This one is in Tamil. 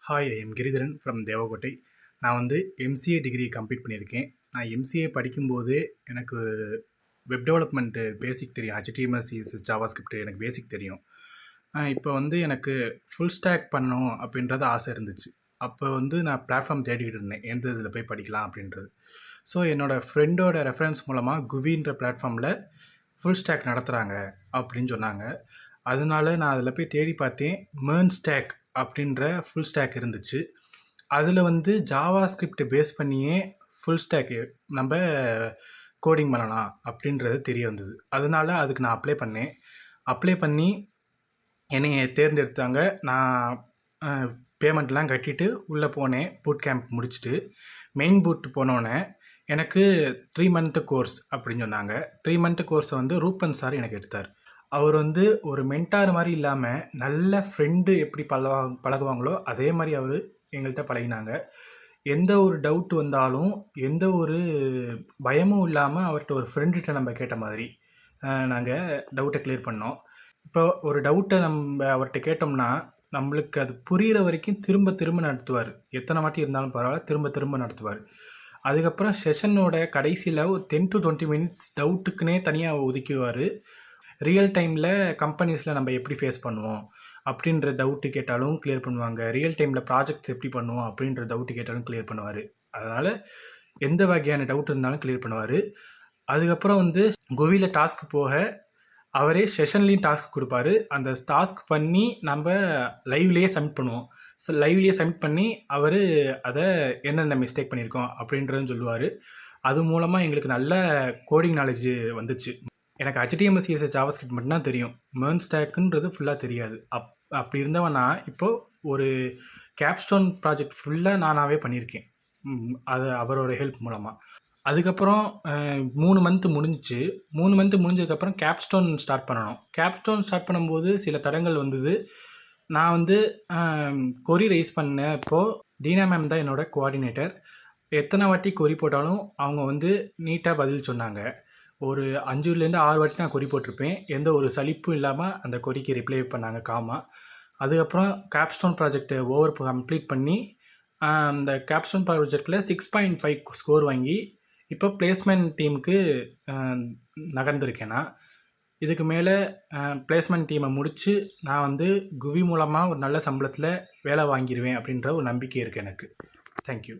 Hi, I am Giridharan from Devakottai. நான் வந்து எம்சிஏ டிகிரி கம்ப்ளீட் பண்ணியிருக்கேன். நான் எம்சிஏ படிக்கும்போதே எனக்கு வெப் டெவலப்மெண்ட்டு பேசிக் தெரியும். HTML, CSS, ஜாவாஸ்கிரிப்ட் எனக்கு பேசிக் தெரியும். இப்போ வந்து எனக்கு ஃபுல் ஸ்டாக் பண்ணணும் அப்படின்றது ஆசை இருந்துச்சு. அப்போ வந்து நான் பிளாட்ஃபார்ம் தேடிக்கிட்டு இருந்தேன், எந்த இதில் போய் படிக்கலாம் அப்படின்றது. ஸோ என்னோடய ஃப்ரெண்டோட ரெஃபரன்ஸ் மூலமாக குவின்ற பிளாட்ஃபார்மில் ஃபுல் ஸ்டாக் நடத்துகிறாங்க அப்படின்னு சொன்னாங்க. அதனால நான் அதில் போய் தேடி பார்த்தேன். மெர்ன் ஸ்டாக் அப்படின்ற ஃபுல் ஸ்டாக் இருந்துச்சு. அதில் வந்து ஜாவா ஸ்கிரிப்ட் பேஸ் பண்ணியே ஃபுல் ஸ்டாக்கு நம்ம கோடிங் பண்ணலாம் அப்படின்றது தெரிய வந்தது. அதனால அதுக்கு நான் அப்ளை பண்ணி என்னைய தேர்ந்தெடுத்தாங்க. நான் பேமெண்ட்லாம் கட்டிட்டு உள்ளே போனேன். பூட் கேம்ப் முடிச்சுட்டு மெயின் பூட் போனோடனே எனக்கு 3 மந்த்து கோர்ஸ் அப்படின்னு சொன்னாங்க. 3 மந்த்து கோர்ஸை வந்து ரூபன் சார் எனக்கு எடுத்தார். அவர் வந்து ஒரு மென்டார் மாதிரி இல்லாமல் நல்ல ஃப்ரெண்டு எப்படி பழகுவாங்களோ அதே மாதிரி அவர் எங்கள்கிட்ட பழகினாங்க. எந்த ஒரு டவுட் வந்தாலும் எந்த ஒரு பயமும் இல்லாமல் அவர்கிட்ட ஒரு ஃப்ரெண்டுகிட்ட நம்ம கேட்ட மாதிரி நாங்கள் டவுட்டை கிளியர் பண்ணோம். இப்போ ஒரு டவுட்டை நம்ம அவர்கிட்ட கேட்டோம்னா நம்மளுக்கு அது புரிகிற வரைக்கும் திரும்ப திரும்ப நடத்துவார். எத்தனை வாட்டி இருந்தாலும் பரவாயில்ல, திரும்ப திரும்ப நடத்துவார். அதுக்கப்புறம் செஷனோட கடைசியில் ஒரு 10 to 20 மினிட்ஸ் டவுட்டுக்குன்னே தனியாக ஒதுக்குவார். ரியல் டைமில் கம்பெனிஸில் நம்ம எப்படி ஃபேஸ் பண்ணுவோம் அப்படின்ற டவுட்டு கேட்டாலும் கிளியர் பண்ணுவாங்க. ரியல் டைமில் ப்ராஜெக்ட்ஸ் எப்படி பண்ணுவோம் அப்படின்ற டவுட்டு கேட்டாலும் கிளியர் பண்ணுவார். அதனால் எந்த வகையான டவுட் இருந்தாலும் கிளியர் பண்ணுவார். அதுக்கப்புறம் வந்து குவியில் டாஸ்க் போக அவரே செஷன்லேயும் டாஸ்க் கொடுப்பாரு. அந்த டாஸ்க் பண்ணி நம்ம லைவ்லேயே சப்மிட் பண்ணுவோம். ஸோ லைவ்லேயே சப்மிட் பண்ணி அவர் அதை என்னென்ன மிஸ்டேக் பண்ணியிருக்கோம் அப்படின்றதும் சொல்லுவார். அது மூலமாக எங்களுக்கு நல்ல கோடிங் நாலேஜ் வந்துச்சு. எனக்கு HTML, CSS, ஜாவாஸ்கிரிப்ட் மட்டும்தான் தெரியும். மெர்ன் ஸ்டாக்குன்றது ஃபுல்லாக தெரியாது. அப்படி இருந்தவன் நான் இப்போது ஒரு கேப்ஸ்டோன் ப்ராஜெக்ட் ஃபுல்லாக நானாகவே பண்ணியிருக்கேன். அது அவரோட ஹெல்ப் மூலமாக. அதுக்கப்புறம் 3 மந்த்து முடிஞ்சிச்சு. 3 மந்த்து முடிஞ்சதுக்கப்புறம் கேப்ஸ்டோன் ஸ்டார்ட் பண்ணணும். கேப்ஸ்டோன் ஸ்டார்ட் பண்ணும்போது சில தடங்கள் வந்தது. நான் வந்து கொரி ரைஸ் பண்ணப்போ தீனா மேம் தான் என்னோடய கோஆர்டினேட்டர். எத்தனை வாட்டி கொரி போட்டாலும் அவங்க வந்து நீட்டாக பதில் சொன்னாங்க. ஒரு 5லேருந்து 6 வாட்டி நான் கொரி போட்டிருப்பேன். எந்த ஒரு சலிப்பும் இல்லாமல் அந்த கொரிக்கு ரிப்ளை பண்ணாங்க காமாக. அதுக்கப்புறம் கேப்ஸ்டோன் ப்ராஜெக்டை கம்ப்ளீட் பண்ணி அந்த கேப்ஸ்டோன் ப்ராஜெக்டில் 6.5 ஸ்கோர் வாங்கி இப்போ பிளேஸ்மெண்ட் டீமுக்கு நகர்ந்திருக்கேன் நான். இதுக்கு மேலே பிளேஸ்மெண்ட் டீமை முடித்து நான் வந்து குவி மூலமாக ஒரு நல்ல சம்பளத்தில் வேலை வாங்கிடுவேன் அப்படின்ற ஒரு நம்பிக்கை இருக்குது எனக்கு. தேங்க்யூ.